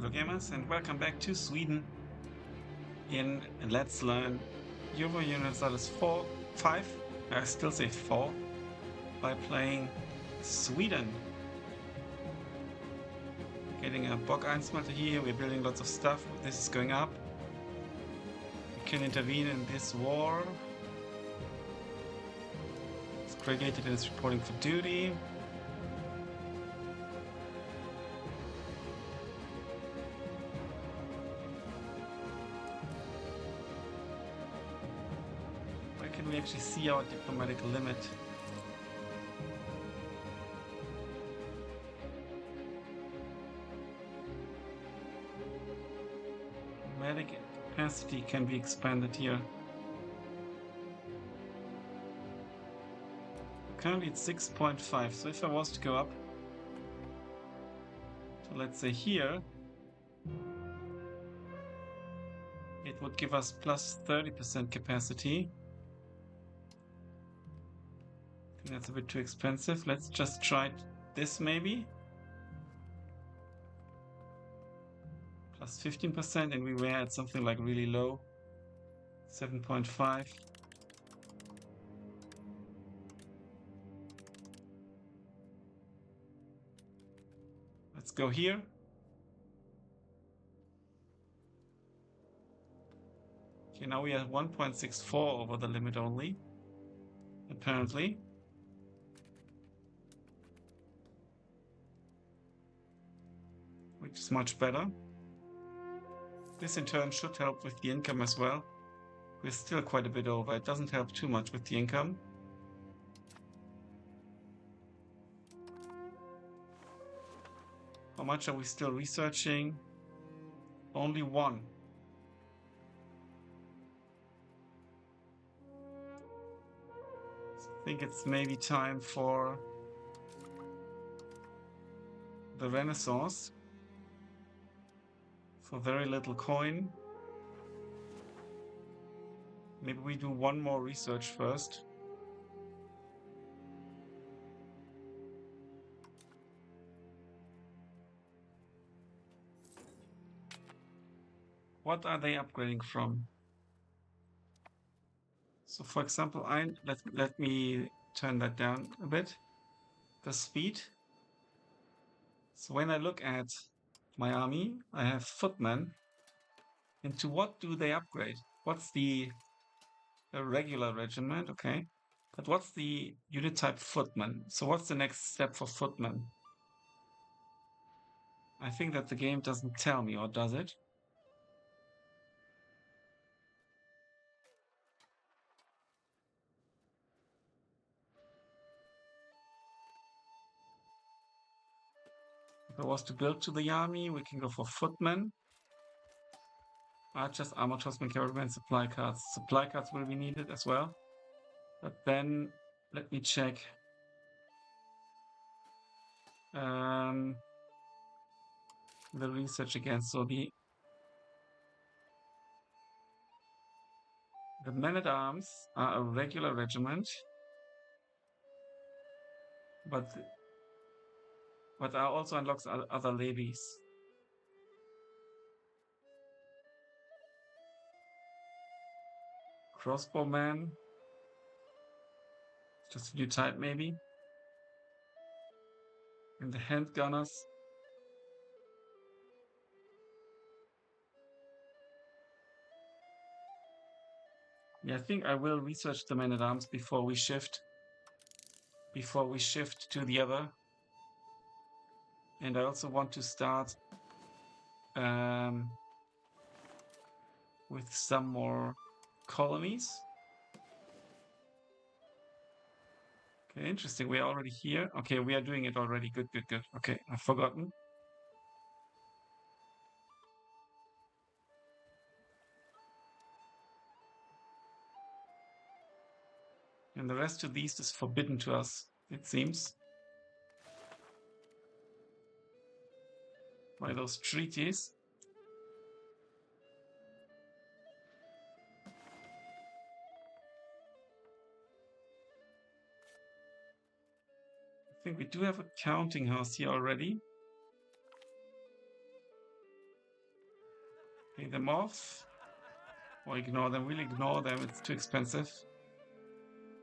Hello gamers and welcome back to Sweden in Let's Learn Europa Universalis 4, 5, I still say 4, by playing Sweden. Getting a Bog smelter here, we're building lots of stuff, this is going up. We can intervene in this war. It's created and is reporting for duty. Can we actually see our diplomatic limit? Diplomatic capacity can be expanded here. Currently it's 6.5, so if I was to go up to, let's say, here, it would give us plus 30% capacity. I think that's a bit too expensive. Let's just try this maybe. Plus 15%, and we were at something like really low. 7.5. Let's go here. Okay, now we are 1.64 over the limit only, apparently. Which is much better. This in turn should help with the income as well. We're still quite a bit over. It doesn't help too much with the income. How much are we still researching? Only one. I think it's maybe time for the Renaissance. For very little coin. Maybe we do one more research first. What are they upgrading from? So for example, let me turn that down a bit. The speed. So when I look at my army, I have footmen. And to what do they upgrade? What's the regular regiment? Okay. But what's the unit type footman? So what's the next step for footman? I think that the game doesn't tell me, or does it? If I was to build to the army, we can go for footmen. Archers, armored horsemen, cavalrymen, supply cards. Supply cards will be needed as well. But then, let me check. The research again. So the men-at-arms are a regular regiment. But also unlocks other levies. Crossbowman. Just a new type maybe. And the handgunners. Yeah, I think I will research the men-at-arms before we shift. Before we shift to the other. And I also want to start with some more colonies. Okay, interesting. We are already here. Okay, we are doing it already. Good, good, good. Okay, I've forgotten. And the rest of these is forbidden to us, it seems. By those treaties. I think we do have a counting house here already. Pay them off. Or ignore them. Really ignore them. It's too expensive.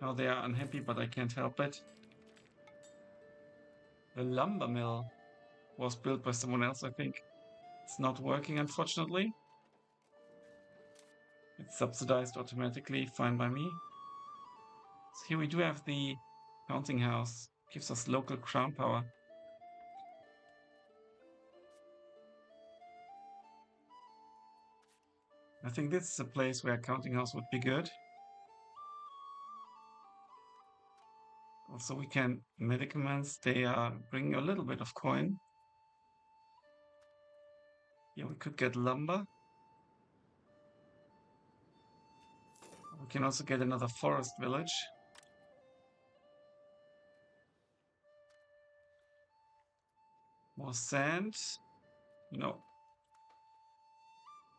Now they are unhappy, but I can't help it. The lumber mill was built by someone else, I think. It's not working, unfortunately. It's subsidized automatically. Fine by me. So here we do have the counting house. Gives us local crown power. I think this is a place where a counting house would be good. Also, we can medicaments. They are bringing a little bit of coin. Yeah, we could get lumber. We can also get another forest village. More sand. No.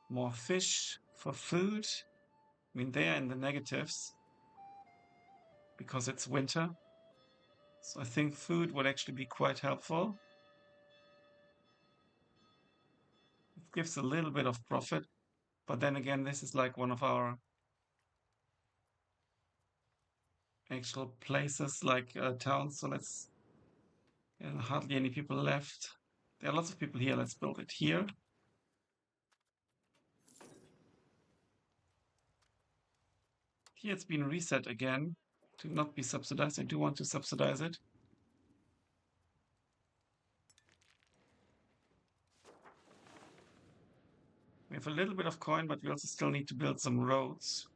More fish for food. I mean, they are in the negatives because it's winter. So I think food would actually be quite helpful. It gives a little bit of profit. But then again, this is like one of our actual places, like towns. So let's... And hardly any people left. There are lots of people here. Let's build it here. Here it's been reset again to not be subsidized. I do want to subsidize it. We have a little bit of coin, but we also still need to build some roads.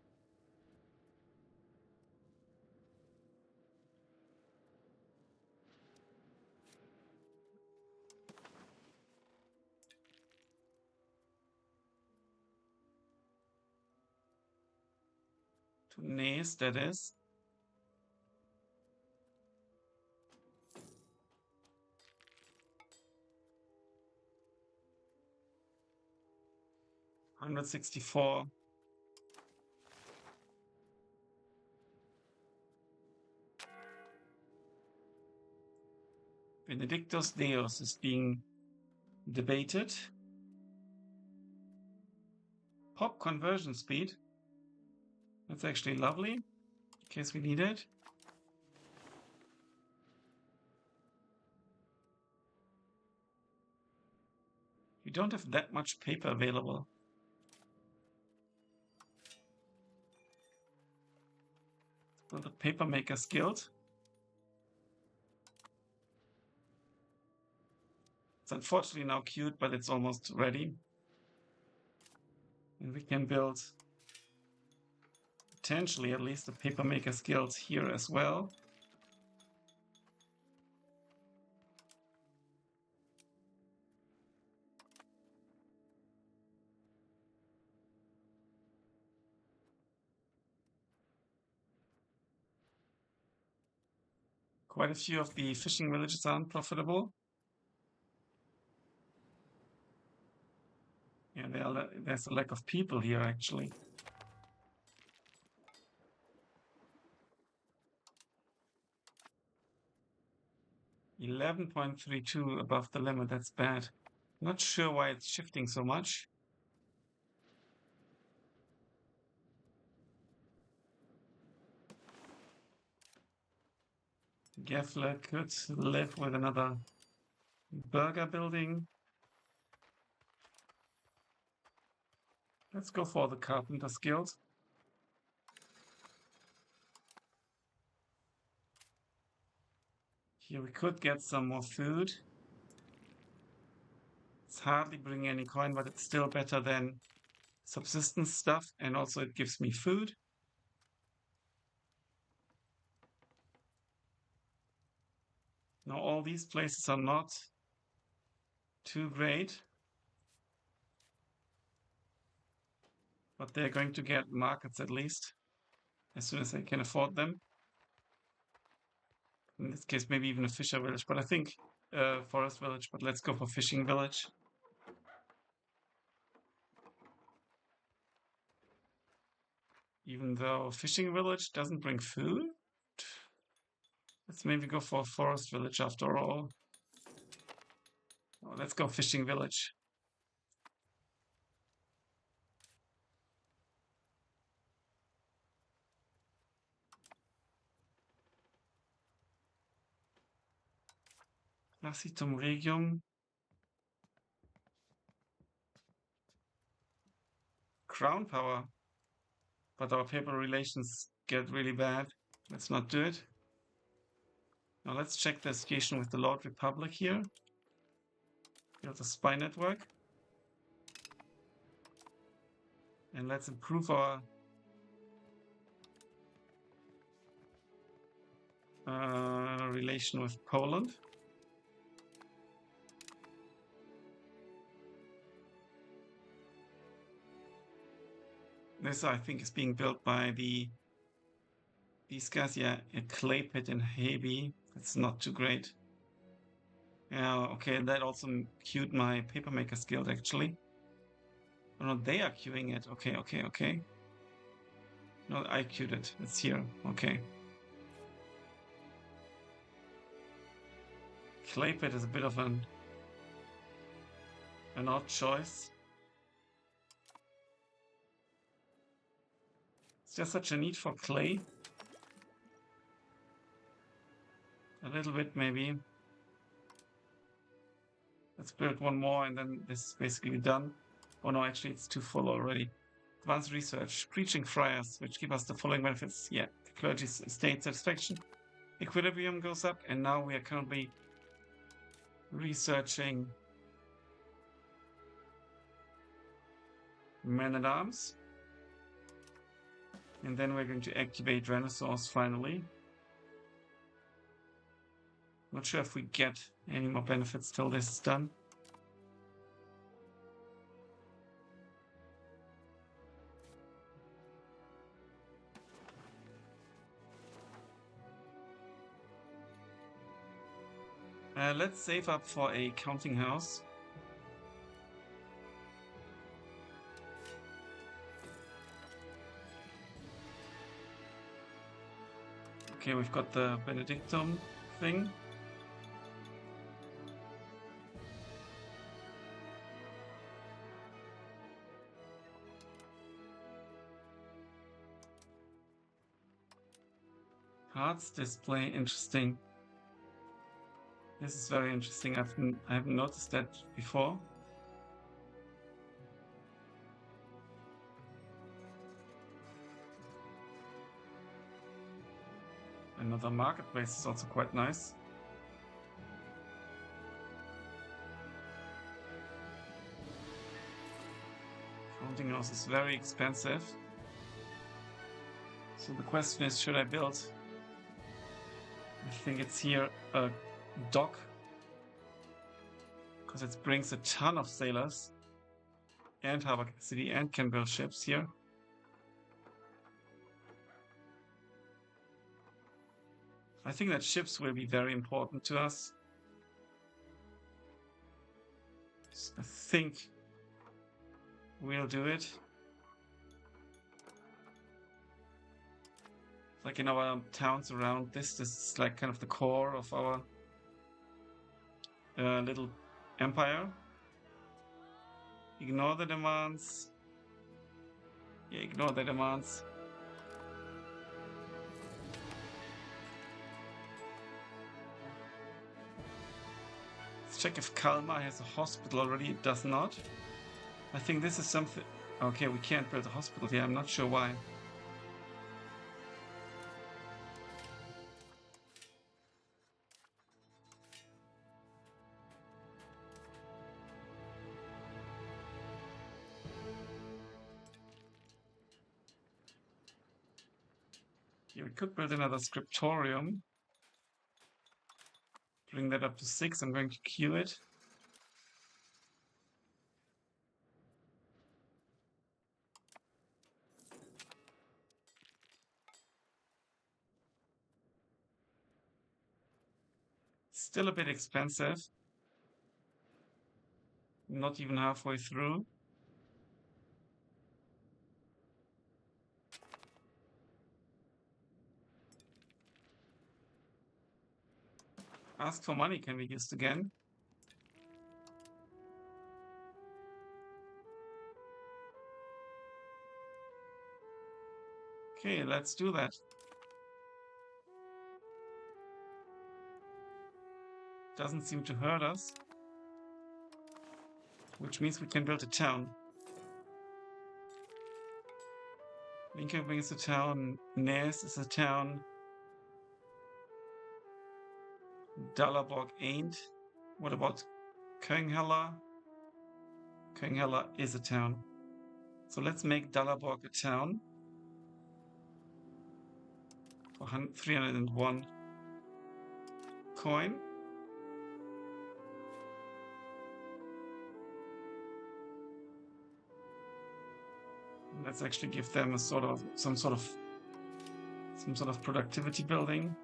To Nace, that is. $164. Benedictus Deus is being debated. Pop conversion speed. That's actually lovely, in case we need it. We don't have that much paper available. Let's build a paper maker's guild. It's unfortunately now queued, but it's almost ready. And we can build, potentially at least, a paper maker's guild here as well. Quite a few of the fishing villages are unprofitable. Yeah, there's a lack of people here, actually. $11.32 above the limit. That's bad. Not sure why it's shifting so much. Geffler could live with another burger building. Let's go for the Carpenter's Guild. Here we could get some more food. It's hardly bringing any coin, but it's still better than subsistence stuff, and also it gives me food. Now all these places are not too great, but they're going to get markets at least, as soon as I can afford them. In this case, maybe even a fisher village, but I think forest village, but let's go for fishing village. Even though fishing village doesn't bring food, let's maybe go for a forest village after all. Oh, let's go fishing village. Lacitum regium. Crown power. But our paper relations get really bad. Let's not do it. Now let's check the association with the Lord Republic here. Build a spy network. And let's improve our relation with Poland. This, I think, is being built by these guys. Yeah, a clay pit in Hebe. It's not too great. Yeah, okay, that also queued my papermaker skill, actually. Oh, no, they are queuing it. Okay. No, I queued it. It's here. Okay. Clay pit is a bit of an odd choice. Is there such a need for clay? A little bit, maybe. Let's build one more and then this is basically done. Oh no, actually it's too full already. Advanced research. Preaching friars, which give us the following benefits. Yeah, the clergy's state satisfaction. Equilibrium goes up, and now we are currently researching men-at-arms. And then we're going to activate Renaissance finally. Not sure if we get any more benefits till this is done. Let's save up for a counting house. Okay, we've got the Benedictum thing. Cards display, interesting. This is very interesting. I haven't noticed that before. Another marketplace is also quite nice. Counting house is very expensive. So the question is, should I build? I think it's here a dock, because it brings a ton of sailors and harbor city and can build ships here. I think that ships will be very important to us. I think we'll do it. Like in our towns around this is like kind of the core of our little empire. Ignore the demands. Yeah, ignore the demands. Let's check if Kalmar has a hospital already. It does not. I think this is something... Okay, we can't build a hospital here. I'm not sure why. We could build another scriptorium. Bring that up to 6. I'm going to queue it. Still a bit expensive. Not even halfway through. Ask for money can be used again. Okay, let's do that. doesn't seem to hurt us, which means we can build a town. Linköping is a town, Nes is a town, Dalarborg ain't. What about Könghella? Könghella is a town. So let's make Dalarborg a town for 301 coin. Let's actually give them a some sort of productivity building.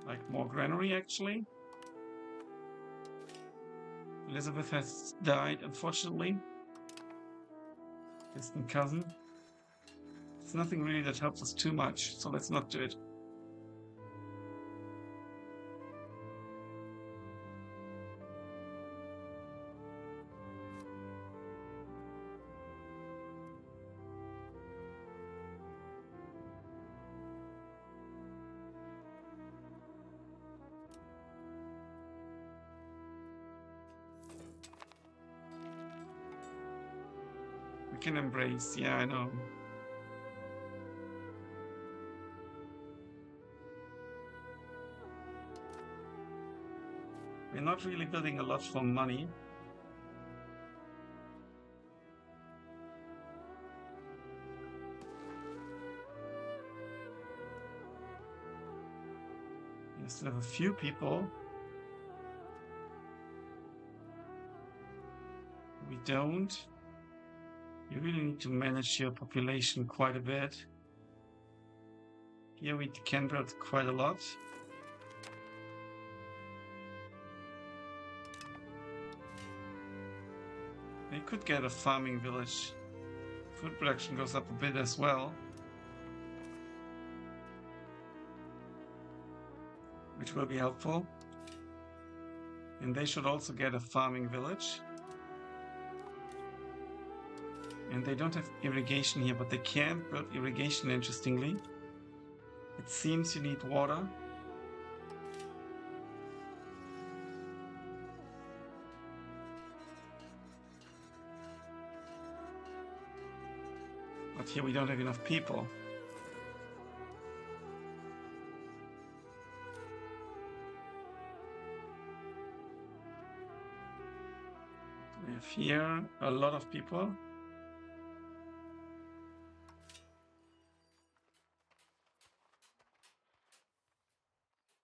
Like more granary, actually. Elizabeth has died, unfortunately. Distant cousin. It's nothing really that helps us too much, so let's not do it. We can embrace, yeah, I know. We're not really building a lot for money. We still have a few people. We don't. You really need to manage your population quite a bit. Here we can build quite a lot. We could get a farming village. Food production goes up a bit as well, which will be helpful. And they should also get a farming village. And they don't have irrigation here, but they can build irrigation, interestingly. It seems you need water. But here we don't have enough people. We have here a lot of people.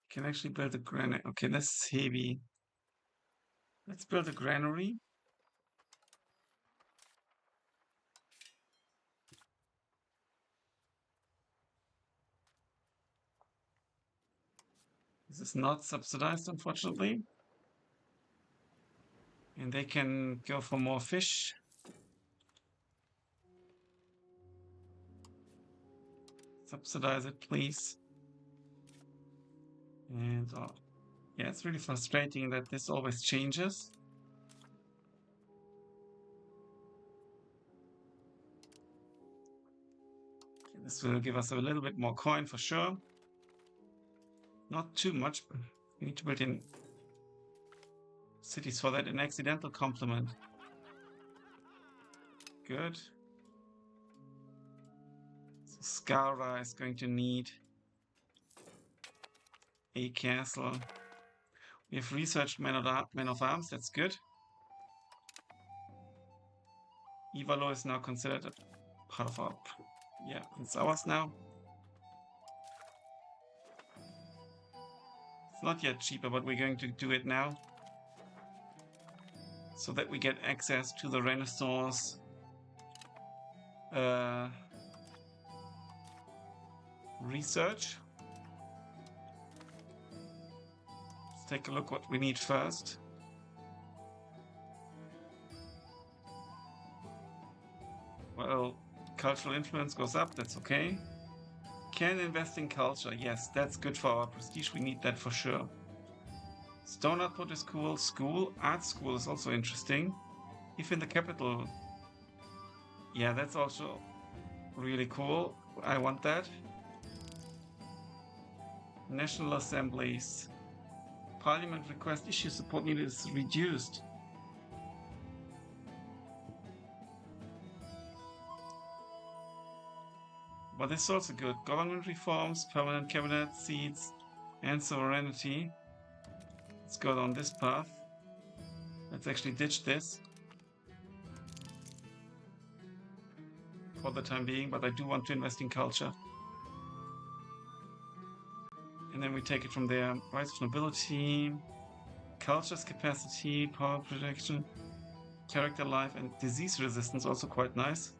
Can actually build a granary. Okay, that's heavy. Let's build a granary. This is not subsidized, unfortunately. And they can go for more fish. Subsidize it, please. And yeah, it's really frustrating that this always changes. Okay, this will give us a little bit more coin for sure. Not too much. We need to build in cities for that. An accidental compliment. Good. So Skara is going to need a castle. We have researched men of arms, that's good. Ivalo is now considered a part of our... Yeah, it's ours now. It's not yet cheaper, but we're going to do it now. So that we get access to the Renaissance research. Let's take a look what we need first. Well, cultural influence goes up, that's okay. Can invest in culture, yes, that's good for our prestige, we need that for sure. Stone output is cool. Art school is also interesting. If in the capital, yeah, that's also Really cool. I want that. National assemblies. Parliament request issue support needed is reduced. But this is also good. Government reforms, permanent cabinet seats, and sovereignty. Let's go down this path. Let's actually ditch this for the time being, but I do want to invest in culture. And then we take it from there. Rise of nobility, culture's capacity, power projection, character life, and disease resistance, also quite nice.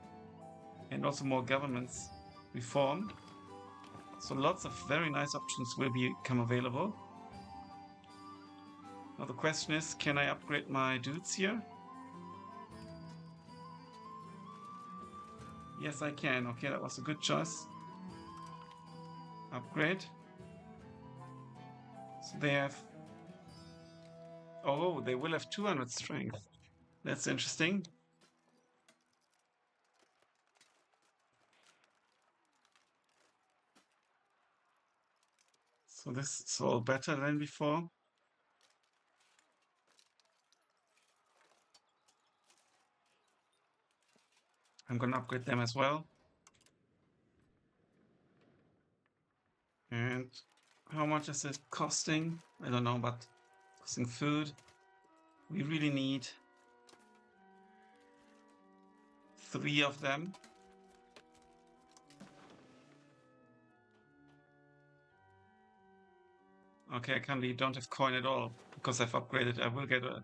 And also more governments reformed. So lots of very nice options will become available. Now the question is, can I upgrade my dudes here? Yes, I can. Okay, that was a good choice. Upgrade. So they have... Oh, they will have 200 strength. That's interesting. So this is all better than before. I'm gonna upgrade them as well. And how much is it costing? I don't know, but costing food. We really need 3 of them. Okay, I currently don't have coin at all because I've upgraded. I will get a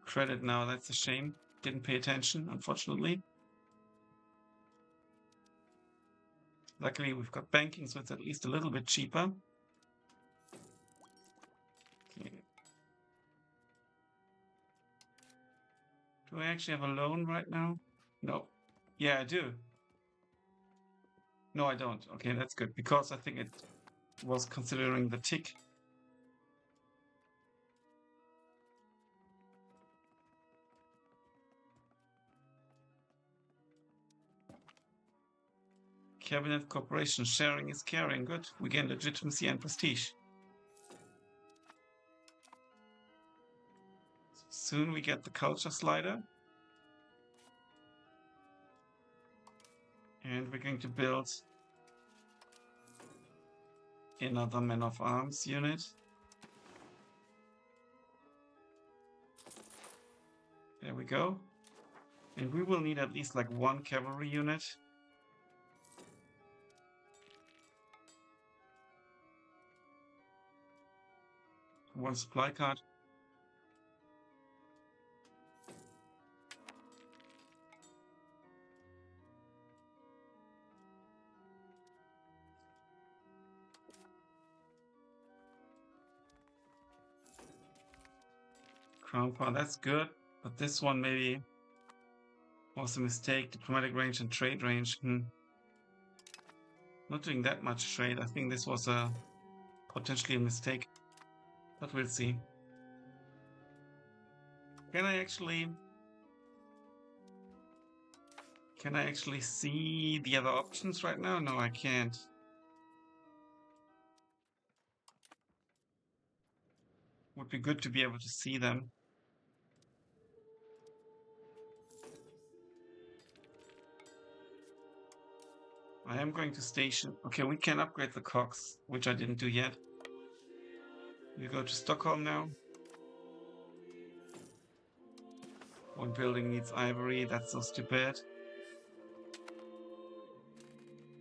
credit now. That's a shame. Didn't pay attention, unfortunately. Luckily, we've got banking, so it's at least a little bit cheaper. Okay. Do I actually have a loan right now? No. Yeah, I do. No, I don't. Okay, that's good, because I think it was considering the tick. Cabinet cooperation, sharing is caring. Good. We gain legitimacy and prestige. Soon we get the culture slider. And we're going to build another men of arms unit. There we go. And we will need at least like 1 cavalry unit. One supply card. Crown power, that's good. But this one maybe was a mistake. Diplomatic range and trade range. Not doing that much trade. I think this was potentially a mistake. But we'll see. Can I actually see the other options right now? No, I can't. Would be good to be able to see them. I am going to station. Okay, we can upgrade the cogs, which I didn't do yet. We go to Stockholm now. One building needs ivory. That's so stupid.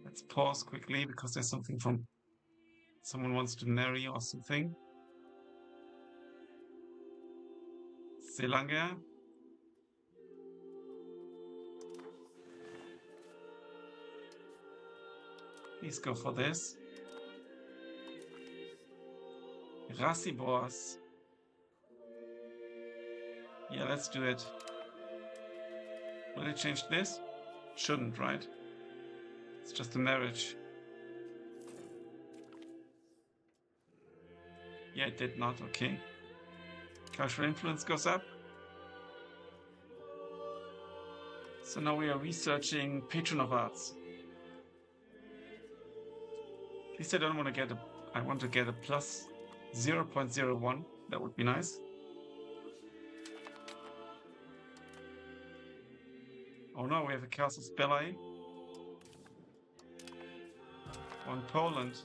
Let's pause quickly because there's something from someone wants to marry or something. Selanga. Please go for this. Rasibors. Yeah, let's do it. Will it change this? Shouldn't, right? It's just a marriage. Yeah, it did not. Okay. Cultural influence goes up. So now we are researching Patron of Arts. least I don't want to get I want to get a plus 0.01. That would be nice. Oh no, we have a casus belli on Poland.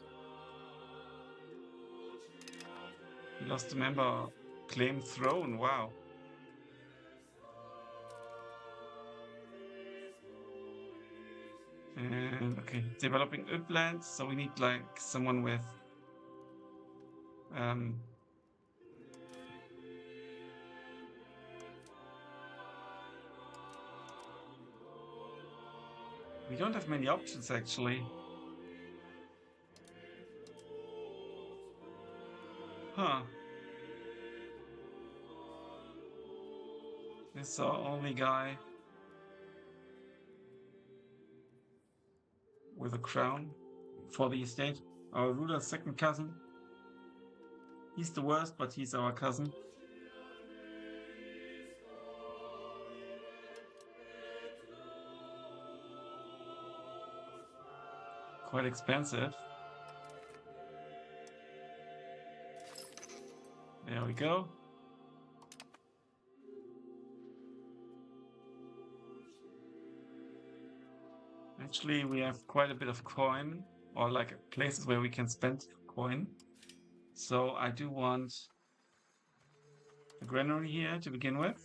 We lost a member. Claim throne. Wow. And okay, developing uplands. So we need like someone with we don't have many options actually. Huh. This is our only guy with a crown for the estate. Our ruler's second cousin. He's the worst, but he's our cousin. Quite expensive. There we go. Actually, we have quite a bit of coin, or like places where we can spend coin. So I do want a granary here to begin with.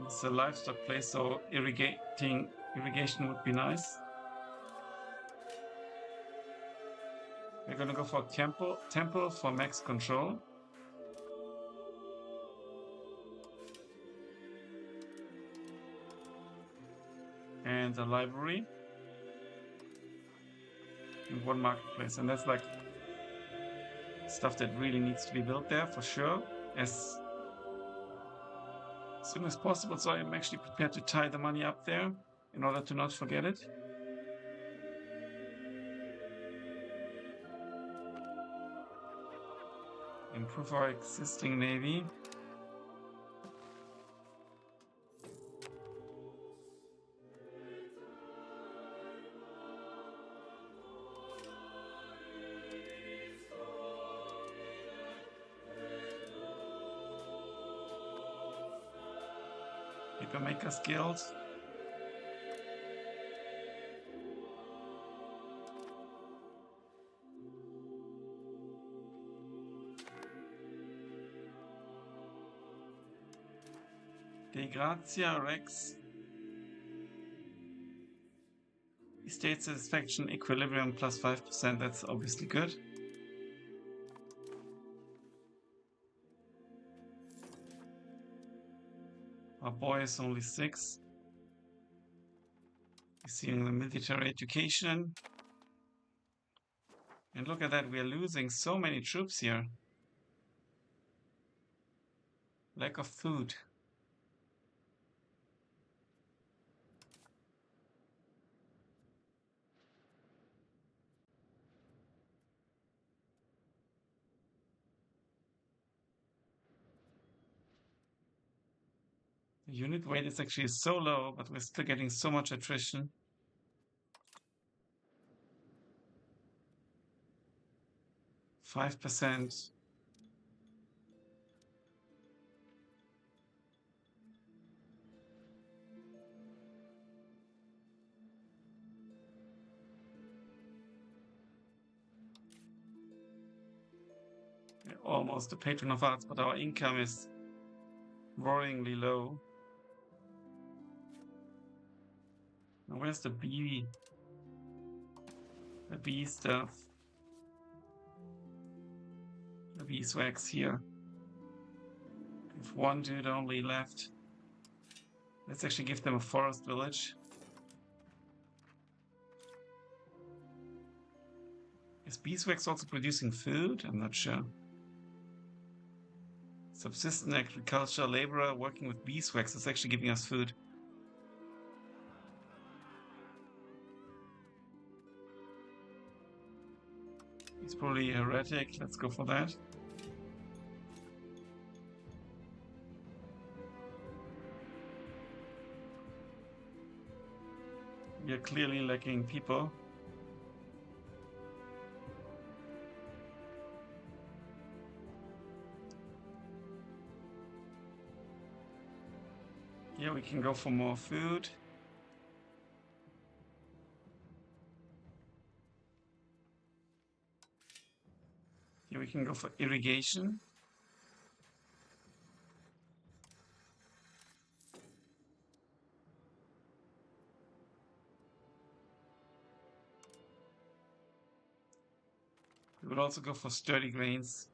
It's a livestock place, so irrigation would be nice. We're gonna go for temple for max control. And a library. And one marketplace. And that's like stuff that really needs to be built there for sure. As soon as possible. So I'm actually prepared to tie the money up there in order to not forget it. Improve our existing navy. Papermakers Guild. De Grazia Rex. Estate satisfaction equilibrium plus 5%. That's obviously good. Our boy is only 6. Receiving the military education. And look at that, we are losing so many troops here. Lack of food. The unit weight is actually so low, but we're still getting so much attrition. 5%. We're almost a patron of arts, but our income is worryingly low. Now where's the bee? The bee stuff. The beeswax here. We have one dude only left. Let's actually give them a forest village. Is beeswax also producing food? I'm not sure. Subsistent agriculture laborer working with beeswax is actually giving us food. He's probably a heretic. Let's go for that. We are clearly lacking people. Here we can go for more food. Here we can go for irrigation. We would also go for sturdy grains.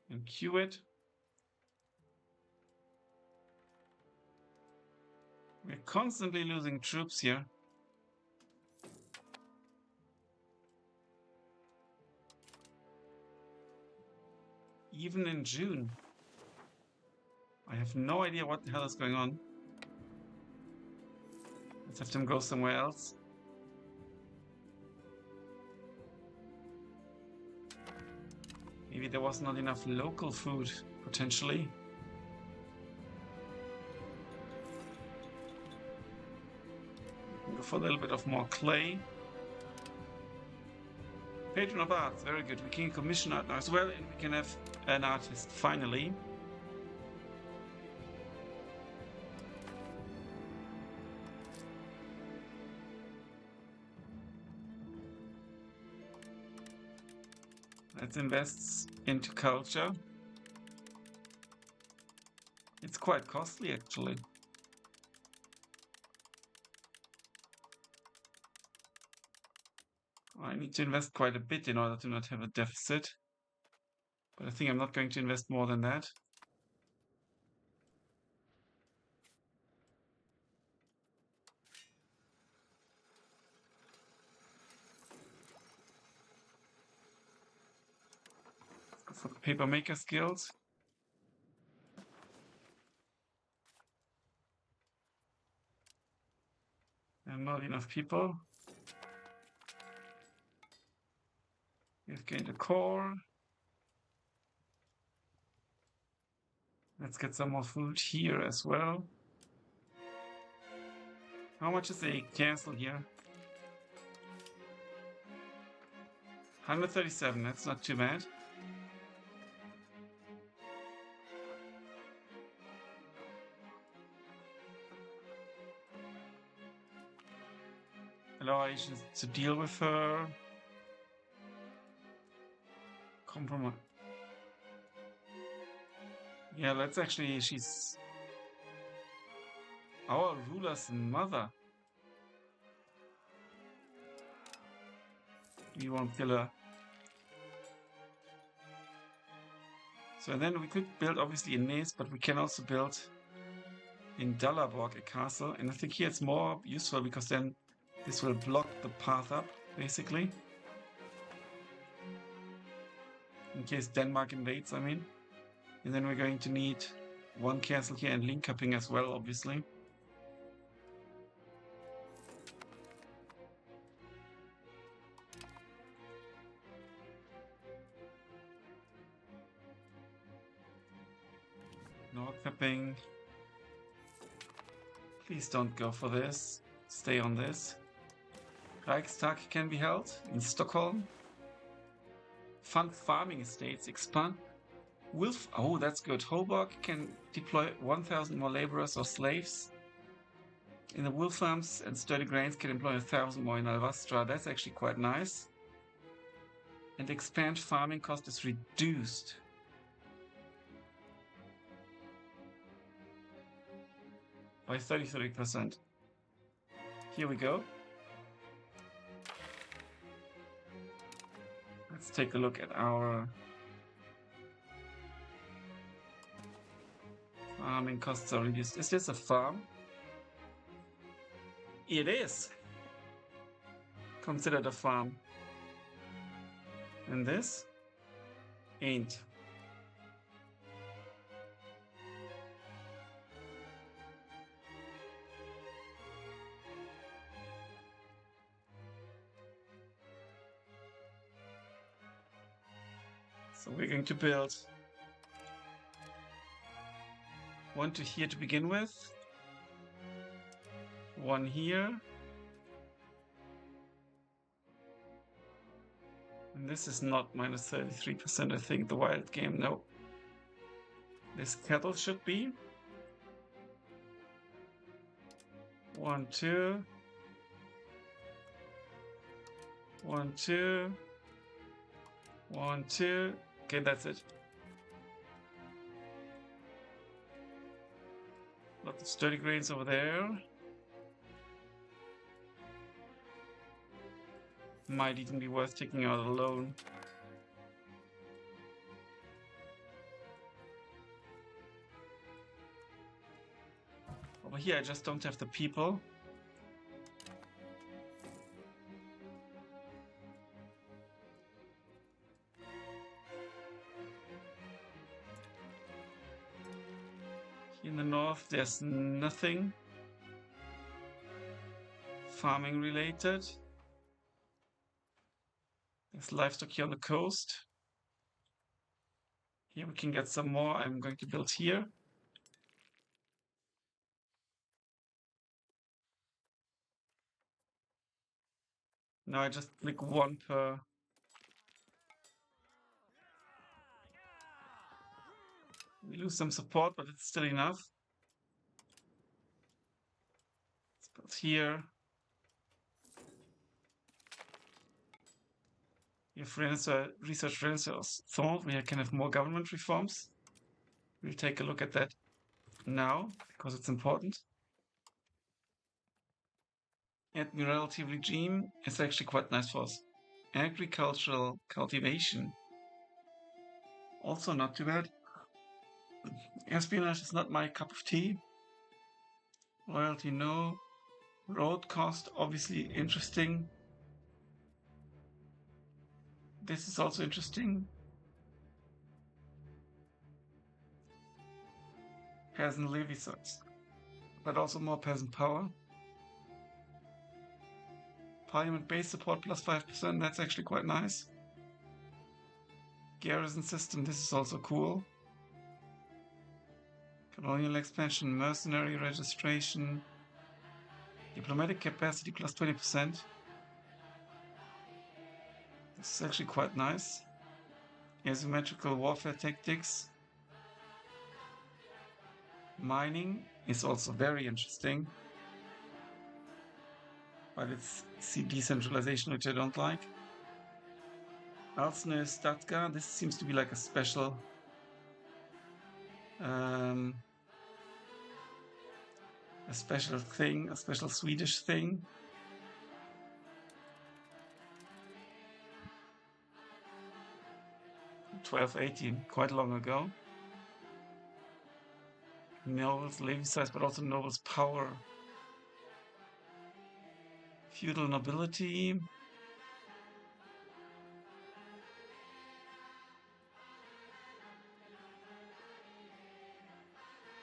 And queue it. We're constantly losing troops here. Even in June. I have no idea what the hell is going on. Let's have them go somewhere else. Maybe there was not enough local food, potentially. Go for a little bit of more clay. Patron of Arts, very good. We can commission art now as well, and we can have an artist, finally. Let's invest into culture. It's quite costly, actually. I need to invest quite a bit in order to not have a deficit. But I think I'm not going to invest more than that. Let's go for the paper maker skills. And not enough people. We've gained a core. Let's get some more food here as well. How much is a castle here? 137, that's not too bad. Allow Asians to deal with her. Compromise. Yeah, let's actually, she's our ruler's mother. We won't kill her. So then we could build obviously in Nes, but we can also build in Dalaborg a castle. And I think here it's more useful because then this will block the path up, basically. In case Denmark invades, I mean. And then we're going to need one castle here and Linköping as well, obviously. Norrköping. Please don't go for this. Stay on this. Reichstag can be held in Stockholm. Fund farming estates expand. Wolf, oh, that's good. Holborg can deploy 1,000 more laborers or slaves. In the wool farms, and sturdy grains can employ 1,000 more in Alvastra. That's actually quite nice. And expand farming cost is reduced. By 33%. Here we go. Let's take a look at our farming costs are reduced. Is this a farm? It is considered a farm. And this ain't. So we're going to build One to here to begin with. One here. And this is not minus 33%, I think, the wild game. No. This kettle should be. 1, 2. 1, 2. 1, 2. Okay, that's it. Lots of sturdy grains over there. Might even be worth taking out a loan. Over here, I just don't have the people. Here in the north, there's nothing farming related. There's livestock here on the coast. Here we can get some more. I'm going to build here. Now I just click one per. We lose some support, but it's still enough. Let's build here. If research Renaissance thought we can have more government reforms. We'll take a look at that now because it's important. Admiralty regime is actually quite nice for us. Agricultural cultivation. Also not too bad. Espionage is not my cup of tea. Loyalty, no. Road cost, obviously interesting. This is also interesting. Peasant levy sucks, but also more peasant power. Parliament base support plus 5%, that's actually quite nice. Garrison system, this is also cool. Colonial expansion, mercenary registration. Diplomatic capacity plus 20%. This is actually quite nice. Asymmetrical warfare tactics. Mining is also very interesting. But it's decentralization, which I don't like. Alsner Statka, this seems to be like a special thing, a special Swedish thing. 1218, quite long ago. Nobles levy size, but also nobles power. Feudal nobility.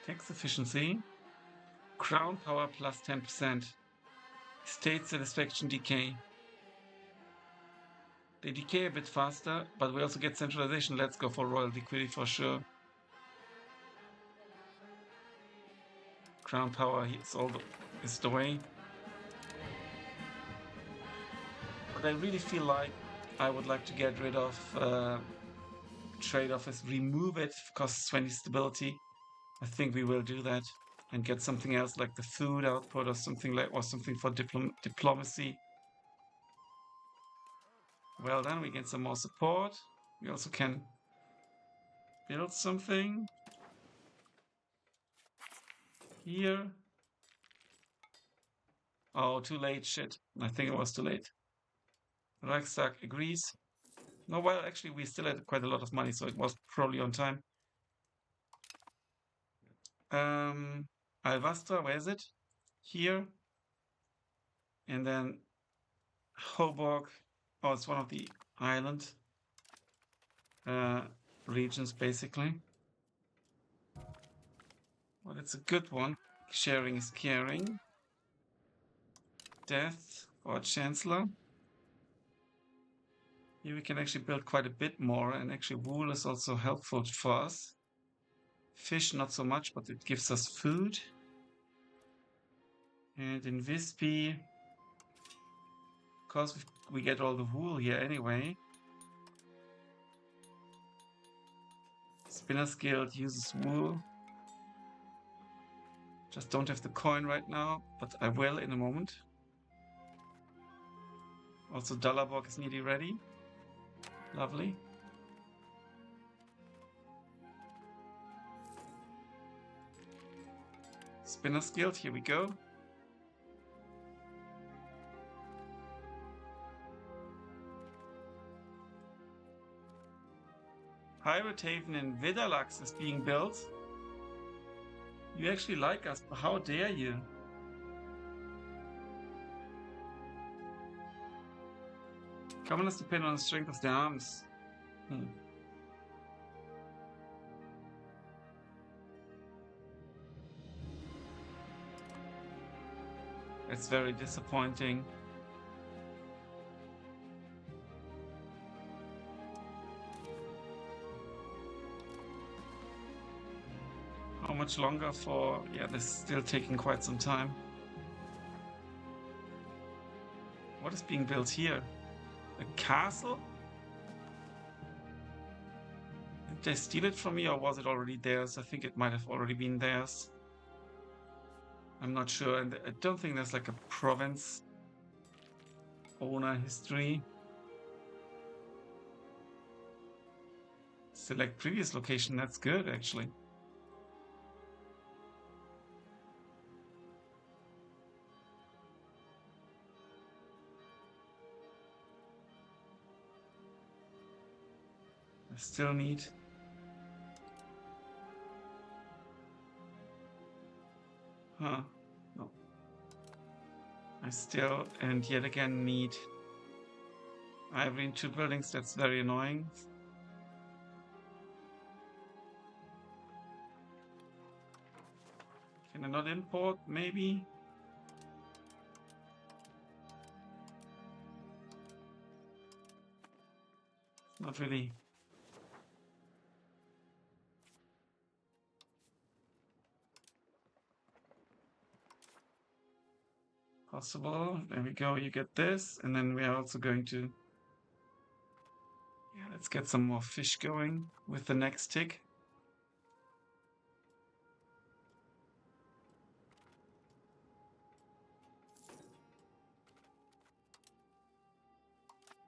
Tax efficiency. Crown power plus 10%. State satisfaction decay. They decay a bit faster, but we also get centralization. Let's go for royal decree for sure. Crown power is the way. But I really feel like I would like to get rid of trade office, remove it, costs 20 stability. I think we will do that and get something else like the food output or something for diplomacy. Well done, we get some more support. We also can build something here. Oh, too late, shit. I think it was too late. Reichstag agrees. No, well, actually, we still had quite a lot of money, so it was probably on time. Alvastra, where is it? Here. And then Hoborg. Oh, it's one of the island regions, basically. Well, it's a good one. Sharing is caring. Death for Chancellor. Here we can actually build quite a bit more, and actually wool is also helpful for us. Fish, not so much, but it gives us food. And in Visby, because we get all the wool here anyway. Spinner's Guild uses wool. Just don't have the coin right now, but I will in a moment. Also, Dalabok is nearly ready. Lovely. Spinner's Guild, here we go. Pirate Haven in Vidalax is being built. You actually like us, but how dare you? Commoners depend on the strength of their arms. It's very disappointing. How much longer for? Yeah, this is still taking quite some time. What is being built here? A castle? Did they steal it from me, or was it already theirs? I think it might have already been theirs. I'm not sure, and I don't think there's like a province owner history. Select previous location, that's good actually. I still need no. I still and yet again need ivory in 2 buildings. That's very annoying. Can I not import? Maybe. Not really. Possible. There we go. You get this, and then we are also going to. Yeah, let's get some more fish going with the next tick.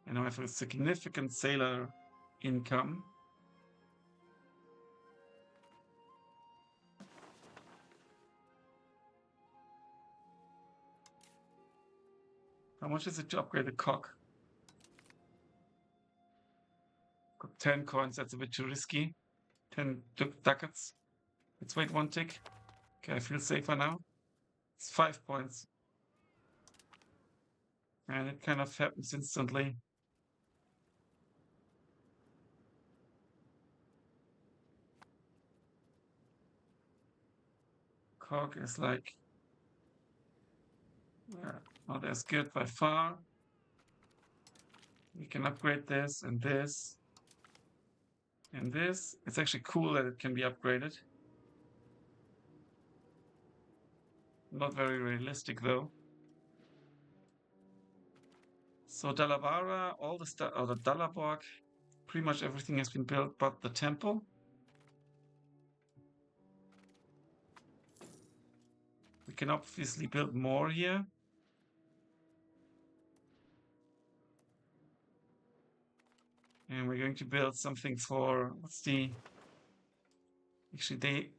And I have a significant sailor income. How much is it to upgrade the cock? Got 10 coins, that's a bit too risky. 10 ducats. Let's wait 1 tick. Okay, I feel safer now. It's 5 points. And it kind of happens instantly. Cog is like not as good by far. We can upgrade this and this and this. It's actually cool that it can be upgraded. Not very realistic though. So Dalavara, all the stuff, or the Dalaborg, pretty much everything has been built but the temple. We can obviously build more here. And we're going to build something for, what's the, actually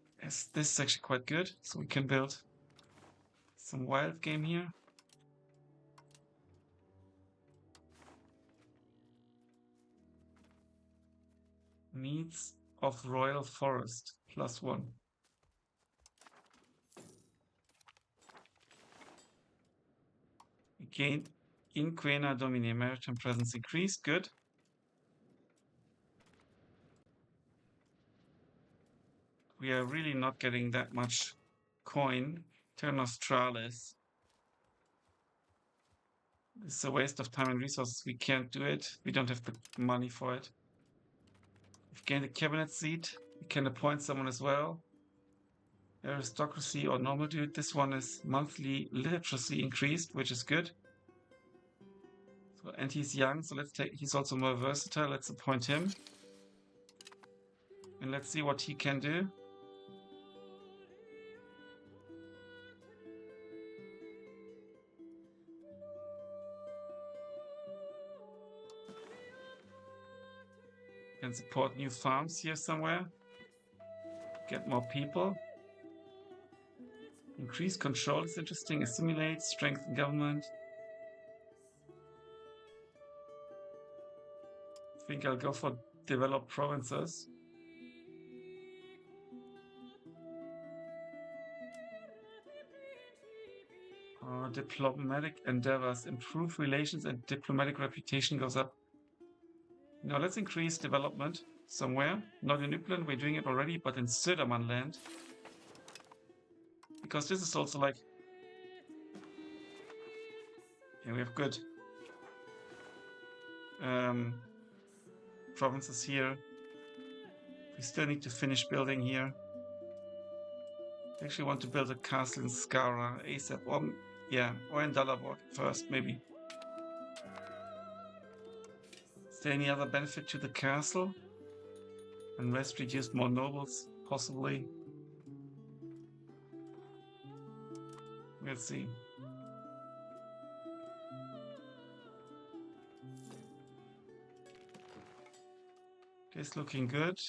this is actually quite good. So we can build some wild game here. Needs of Royal Forest, +1. We gained in Quena Domine, maritime presence increased, good. We are really not getting that much coin. Turn Australis. This is a waste of time and resources. We can't do it. We don't have the money for it. We've gained a cabinet seat. We can appoint someone as well. Aristocracy or normal dude. This one is monthly literacy increased, which is good. So, and he's young, so let's take. He's also more versatile. Let's appoint him, and let's see what he can do. Can support new farms here somewhere. Get more people. Increase control is interesting. Assimilate, strengthen government. I think I'll go for develop provinces. Diplomatic endeavors. Improve relations and diplomatic reputation goes up. Now let's increase development somewhere. Not in Uppland, we're doing it already, but in Södermanland land. Because this is also like... Yeah, we have good provinces here. We still need to finish building here. I actually want to build a castle in Skara ASAP. Or in Dalaborg first, maybe. Is there any other benefit to the castle? Unrest reduced more nobles, possibly. We'll see. It's looking good,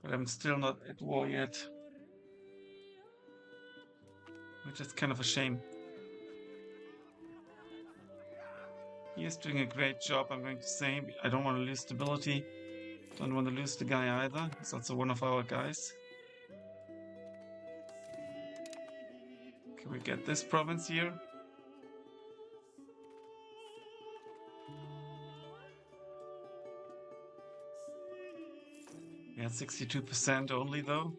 but I'm still not at war yet, which is kind of a shame. He is doing a great job, I'm going to say. I don't want to lose stability. Don't want to lose the guy either. He's also one of our guys. Can we get this province here? Yeah, 62% only though.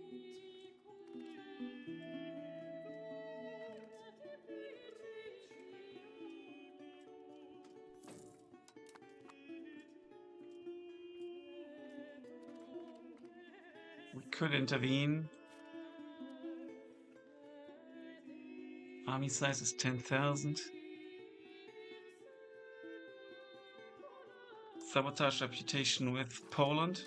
We could intervene. Army size is 10,000. Sabotage reputation with Poland.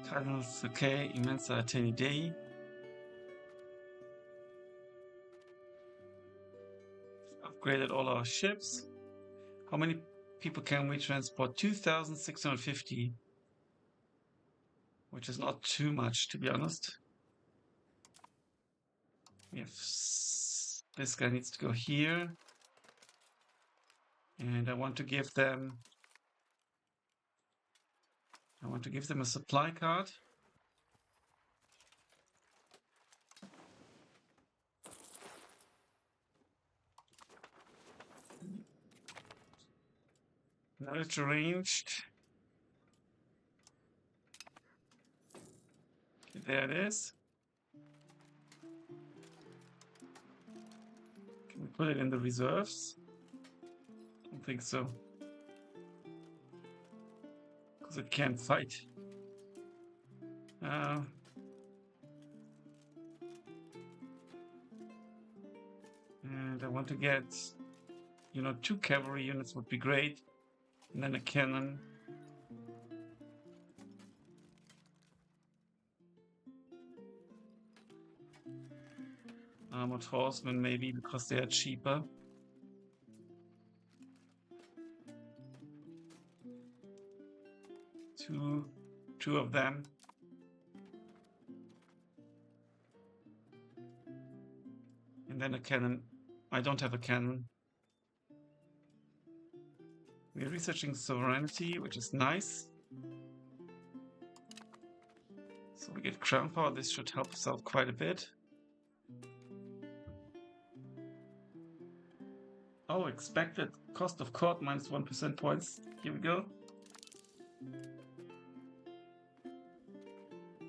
Titles, okay, Immensa Ateni Dei. Upgraded all our ships. How many people can we transport? 2,650. Which is not too much, to be honest. We have this guy needs to go here. And I want to give them a supply card. Knowledge arranged. Okay, there it is. Can we put it in the reserves? I don't think so. Because it can't fight. And I want to get, 2 cavalry units would be great. And then a cannon. Armored horsemen maybe, because they are cheaper. Two of them. And then a cannon. I don't have a cannon. We're researching sovereignty, which is nice. So we get crown power. This should help us out quite a bit. Oh, expected cost of court minus 1% points. Here we go.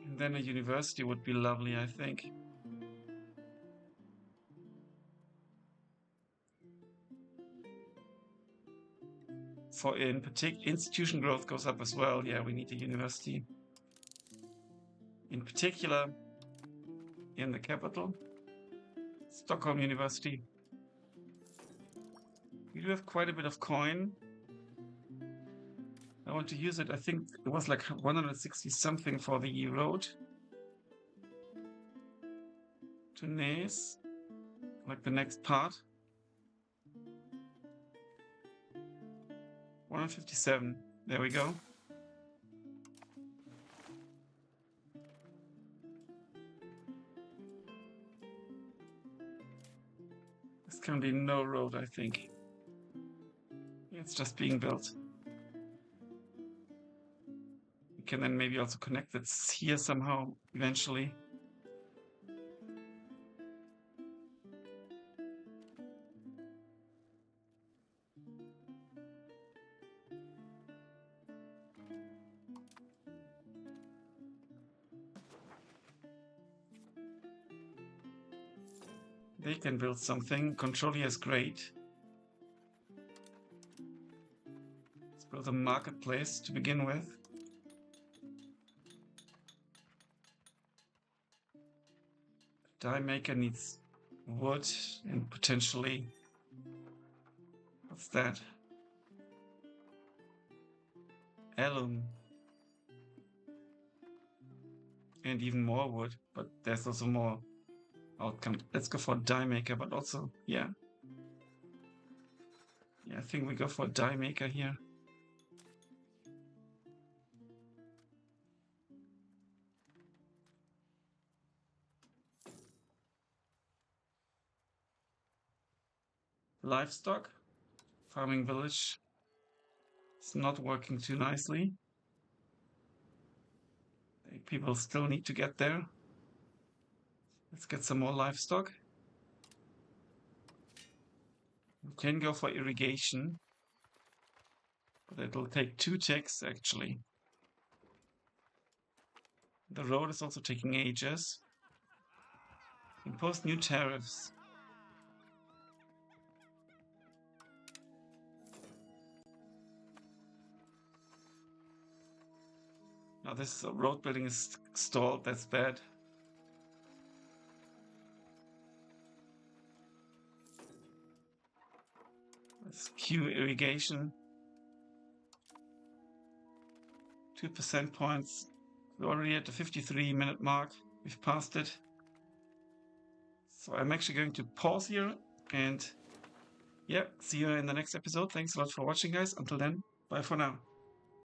And then a university would be lovely, I think. For in particular, institution growth goes up as well. Yeah, we need a university. In particular, in the capital, Stockholm University. We do have quite a bit of coin. I want to use it. I think it was like 160 something for the road to Nace, like the next part. 157. There we go. There's currently no road, I think. It's just being built. We can then maybe also connect it here somehow eventually. They can build something. Control here is great. Let's build a marketplace to begin with. Die maker needs wood and potentially... What's that? Alum. And even more wood, but there's also more outcome. Let's go for die maker, but also, yeah. Yeah, I think we go for die maker here. Livestock. Farming village. It's not working too nicely. People still need to get there. Let's get some more livestock. We can go for irrigation, but it'll take 2 ticks actually. The road is also taking ages. Impose new tariffs. Now this road building is stalled, that's bad. Let's queue irrigation. 2% points. We're already at the 53-minute mark. We've passed it. So I'm actually going to pause here and yeah, see you in the next episode. Thanks a lot for watching, guys. Until then, bye for now.